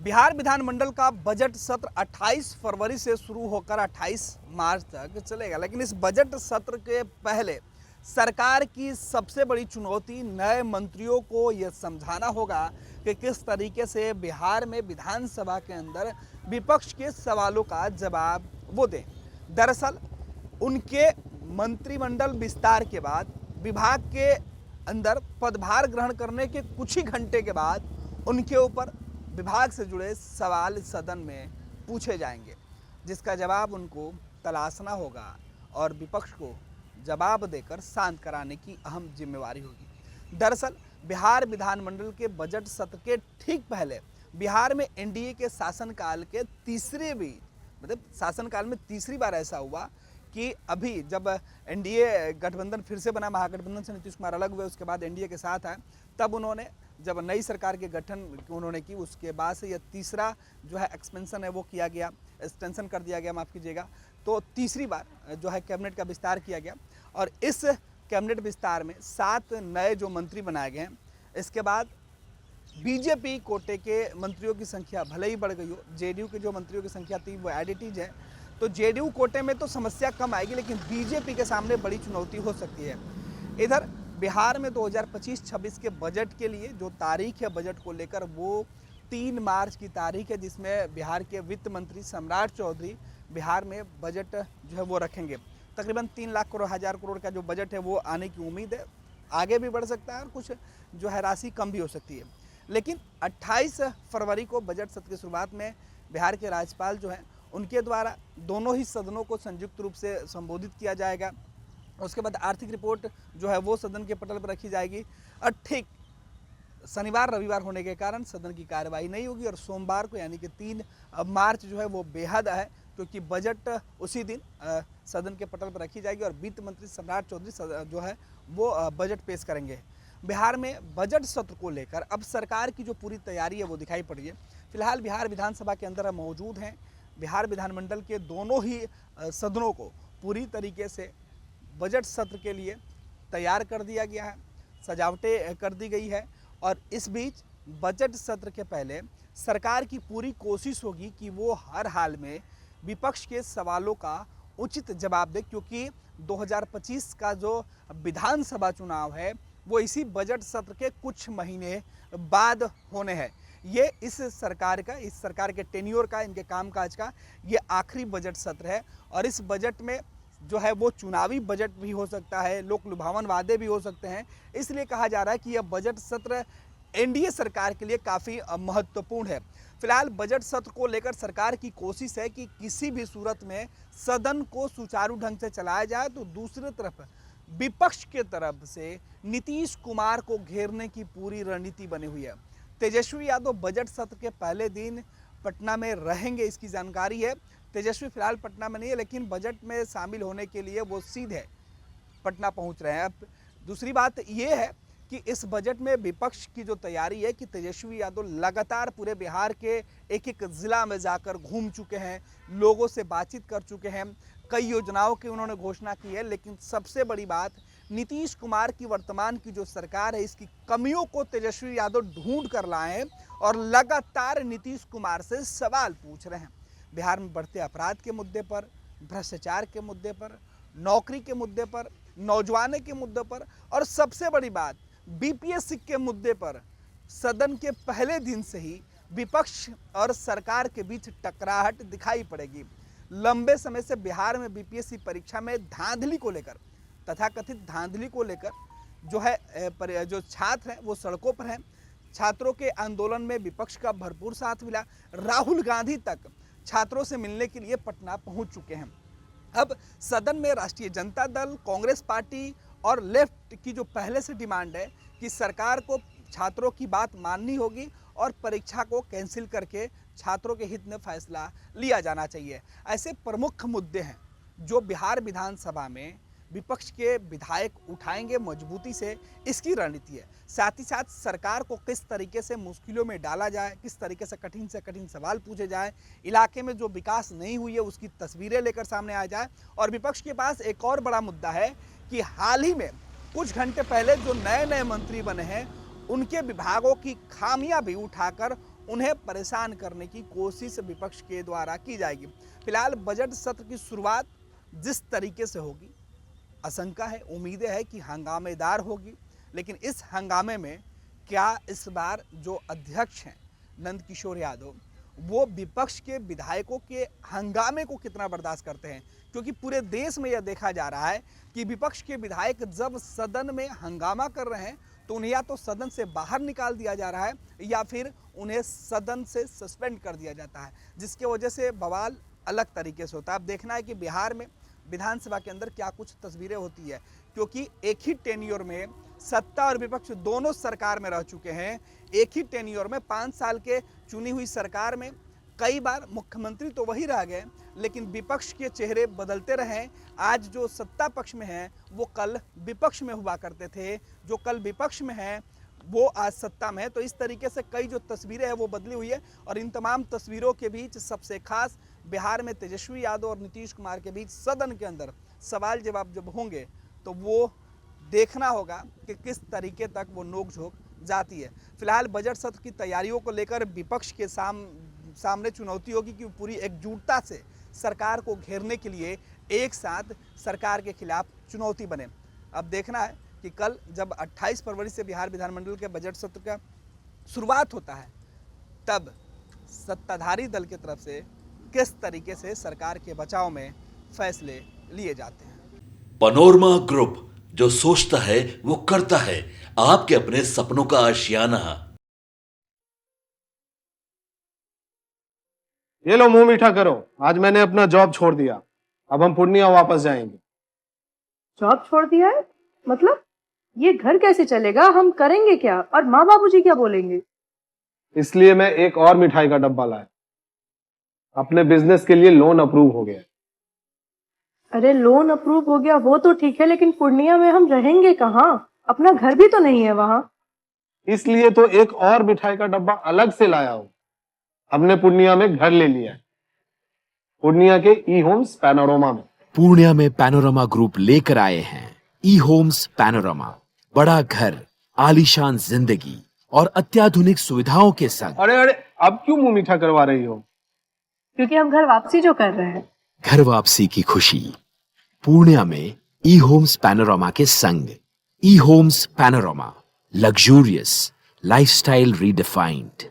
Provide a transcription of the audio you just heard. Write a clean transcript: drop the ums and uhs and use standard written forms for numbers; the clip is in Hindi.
बिहार विधानमंडल का बजट सत्र 28 फरवरी से शुरू होकर 28 मार्च तक चलेगा, लेकिन इस बजट सत्र के पहले सरकार की सबसे बड़ी चुनौती नए मंत्रियों को यह समझाना होगा कि किस तरीके से बिहार में विधानसभा के अंदर विपक्ष के सवालों का जवाब वो दें। दरअसल उनके मंत्रिमंडल विस्तार के बाद विभाग के अंदर पदभार ग्रहण करने के कुछ ही घंटे के बाद उनके ऊपर विभाग से जुड़े सवाल सदन में पूछे जाएंगे, जिसका जवाब उनको तलाशना होगा और विपक्ष को जवाब देकर शांत कराने की अहम जिम्मेवारी होगी। दरअसल बिहार विधानमंडल के बजट सत्र के ठीक पहले बिहार में एनडीए के शासनकाल के शासनकाल में तीसरी बार ऐसा हुआ कि अभी जब एनडीए गठबंधन फिर से बना, महागठबंधन से नीतीश कुमार अलग हुए, उसके बाद एनडीए के साथ आए, तब उन्होंने जब नई सरकार के गठन उन्होंने की, उसके बाद से यह तीसरा जो है एक्सपेंशन है वो किया गया, एक्सटेंशन कर दिया गया, माफ़ कीजिएगा। तो तीसरी बार जो है कैबिनेट का विस्तार किया गया और इस कैबिनेट विस्तार में 7 नए जो मंत्री बनाए गए हैं। इसके बाद बीजेपी कोटे के मंत्रियों की संख्या भले ही बढ़ गई हो, जेडीयू के जो मंत्रियों की संख्या थी वो एडिटिज है, तो जेडीयू कोटे में तो समस्या कम आएगी, लेकिन बीजेपी के सामने बड़ी चुनौती हो सकती है। इधर बिहार में 2025-26 के बजट के लिए जो तारीख है बजट को लेकर वो 3 मार्च की तारीख है, जिसमें बिहार के वित्त मंत्री सम्राट चौधरी बिहार में बजट जो है वो रखेंगे। तकरीबन 3 लाख हजार करोड़ का जो बजट है वो आने की उम्मीद है, आगे भी बढ़ सकता है और कुछ जो है राशि कम भी हो सकती है। लेकिन 28 फरवरी को बजट सत्र की शुरुआत में बिहार के राज्यपाल जो हैं उनके द्वारा दोनों ही सदनों को संयुक्त रूप से संबोधित किया जाएगा। उसके बाद आर्थिक रिपोर्ट जो है वो सदन के पटल पर रखी जाएगी और ठीक शनिवार रविवार होने के कारण सदन की कार्यवाही नहीं होगी और सोमवार को यानी कि 3 मार्च जो है वो बेहद है, क्योंकि बजट उसी दिन सदन के पटल पर रखी जाएगी और वित्त मंत्री सम्राट चौधरी जो है वो बजट पेश करेंगे। बिहार में बजट सत्र को लेकर अब सरकार की जो पूरी तैयारी है वो दिखाई पड़ रही है। फिलहाल बिहार विधानसभा के अंदर मौजूद हैं। बिहार विधानमंडल के दोनों ही सदनों को पूरी तरीके से बजट सत्र के लिए तैयार कर दिया गया है, सजावटें कर दी गई है और इस बीच बजट सत्र के पहले सरकार की पूरी कोशिश होगी कि वो हर हाल में विपक्ष के सवालों का उचित जवाब दे, क्योंकि 2025 का जो विधानसभा चुनाव है वो इसी बजट सत्र के कुछ महीने बाद होने हैं। ये इस सरकार के टेन्योर का, इनके कामकाज का ये आखिरी बजट सत्र है और इस बजट में जो है वो चुनावी बजट भी हो सकता है, लोक लुभावन वादे भी हो सकते हैं। इसलिए कहा जा रहा है कि यह बजट सत्र एनडीए सरकार के लिए काफ़ी महत्वपूर्ण है। फिलहाल बजट सत्र को लेकर सरकार की कोशिश है कि किसी भी सूरत में सदन को सुचारू ढंग से चलाया जाए, तो दूसरी तरफ विपक्ष के तरफ से नीतीश कुमार को घेरने की पूरी रणनीति बनी हुई है। तेजस्वी यादव बजट सत्र के पहले दिन पटना में रहेंगे, इसकी जानकारी है। तेजस्वी फिलहाल पटना में नहीं है, लेकिन बजट में शामिल होने के लिए वो सीधे पटना पहुंच रहे हैं। अब दूसरी बात ये है कि इस बजट में विपक्ष की जो तैयारी है कि तेजस्वी यादव लगातार पूरे बिहार के एक एक ज़िला में जाकर घूम चुके हैं, लोगों से बातचीत कर चुके हैं, कई योजनाओं की उन्होंने घोषणा की है। लेकिन सबसे बड़ी बात, नीतीश कुमार की वर्तमान की जो सरकार है इसकी कमियों को तेजस्वी यादव ढूंढ कर लाए हैं और लगातार नीतीश कुमार से सवाल पूछ रहे हैं। बिहार में बढ़ते अपराध के मुद्दे पर, भ्रष्टाचार के मुद्दे पर, नौकरी के मुद्दे पर, नौजवानों के मुद्दे पर और सबसे बड़ी बात बीपीएससी के मुद्दे पर सदन के पहले दिन से ही विपक्ष और सरकार के बीच टकराहट दिखाई पड़ेगी। लंबे समय से बिहार में बीपीएससी परीक्षा में धांधली को लेकर, तथाकथित धांधली को लेकर जो छात्र हैं वो सड़कों पर हैं। छात्रों के आंदोलन में विपक्ष का भरपूर साथ मिला। राहुल गांधी तक छात्रों से मिलने के लिए पटना पहुंच चुके हैं। अब सदन में राष्ट्रीय जनता दल, कांग्रेस पार्टी और लेफ्ट की जो पहले से डिमांड है कि सरकार को छात्रों की बात माननी होगी और परीक्षा को कैंसिल करके छात्रों के हित में फैसला लिया जाना चाहिए। ऐसे प्रमुख मुद्दे हैं जो बिहार विधानसभा में विपक्ष के विधायक उठाएंगे मजबूती से, इसकी रणनीति है। साथ ही साथ सरकार को किस तरीके से मुश्किलों में डाला जाए, किस तरीके से कठिन सवाल पूछे जाए, इलाके में जो विकास नहीं हुई है उसकी तस्वीरें लेकर सामने आ जाए। और विपक्ष के पास एक और बड़ा मुद्दा है कि हाल ही में कुछ घंटे पहले जो नए मंत्री बने हैं उनके विभागों की खामियां भी उठाकर उन्हें परेशान करने की कोशिश विपक्ष के द्वारा की जाएगी। फिलहाल बजट सत्र की शुरुआत जिस तरीके से होगी, आशंका है, उम्मीदें है कि हंगामेदार होगी। लेकिन इस हंगामे में क्या इस बार जो अध्यक्ष हैं नंद किशोर यादव, वो विपक्ष के विधायकों के हंगामे को कितना बर्दाश्त करते हैं? क्योंकि पूरे देश में यह देखा जा रहा है कि विपक्ष के विधायक जब सदन में हंगामा कर रहे हैं तो उन्हें या तो सदन से बाहर निकाल दिया जा रहा है या फिर उन्हें सदन से सस्पेंड कर दिया जाता है, जिसके वजह से बवाल अलग तरीके से होता है। अब देखना है कि बिहार में विधानसभा के अंदर क्या कुछ तस्वीरें होती है, क्योंकि एक ही टेन्योर में सत्ता और विपक्ष दोनों सरकार में रह चुके हैं। एक ही टेन्योर में 5 साल के चुनी हुई सरकार में कई बार मुख्यमंत्री तो वही रह गए, लेकिन विपक्ष के चेहरे बदलते रहे। आज जो सत्ता पक्ष में हैं वो कल विपक्ष में हुआ करते थे, जो कल विपक्ष में हैं वो आज सत्ता में है। तो इस तरीके से कई जो तस्वीरें हैं वो बदली हुई है। और इन तमाम तस्वीरों के बीच सबसे खास बिहार में तेजस्वी यादव और नीतीश कुमार के बीच सदन के अंदर सवाल जवाब जब होंगे तो वो देखना होगा कि किस तरीके तक वो नोकझोंक जाती है। फिलहाल बजट सत्र की तैयारियों को लेकर विपक्ष के सामने चुनौती होगी कि पूरी एकजुटता से सरकार को घेरने के लिए एक साथ सरकार के खिलाफ चुनौती बने। अब देखना है कि कल जब 28 फरवरी से बिहार विधानमंडल के बजट सत्र का शुरुआत होता है तब सत्ताधारी दल की तरफ से किस तरीके से सरकार के बचाव में फैसले लिए जाते हैं। पैनोरमा ग्रुप, जो सोचता है वो करता है। आपके अपने सपनों का आशियाना। ये लो मुंह मीठा करो, आज मैंने अपना जॉब छोड़ दिया, अब हम पूर्णिया वापस जाएंगे। जॉब छोड़ दिया है? मतलब ये घर कैसे चलेगा? हम करेंगे क्या? और माँ बाबूजी क्या बोलेंगे? इसलिए मैं एक और मिठाई का डब्बा लाया। अपने बिजनेस के लिए लोन अप्रूव हो गया। अरे लोन अप्रूव हो गया वो तो ठीक है, लेकिन पूर्णिया में हम रहेंगे कहाँ? अपना घर भी तो नहीं है वहाँ। इसलिए तो एक और मिठाई का डब्बा अलग से लाया हूँ। हमने पूर्णिया में घर ले लिया है, पूर्णिया के ई होम्स पैनोरमा में। पूर्णिया में पैनोरमा ग्रुप लेकर आए हैं ई होम्स पैनोरमा। बड़ा घर, आलीशान जिंदगी और अत्याधुनिक सुविधाओं के संग। अरे अरे, अब क्यों मुंह मीठा करवा रही हो? क्योंकि हम घर वापसी जो कर रहे हैं। घर वापसी की खुशी पूर्णिया में ई होम्स पैनोरमा के संग। E homes panorama, luxurious lifestyle redefined.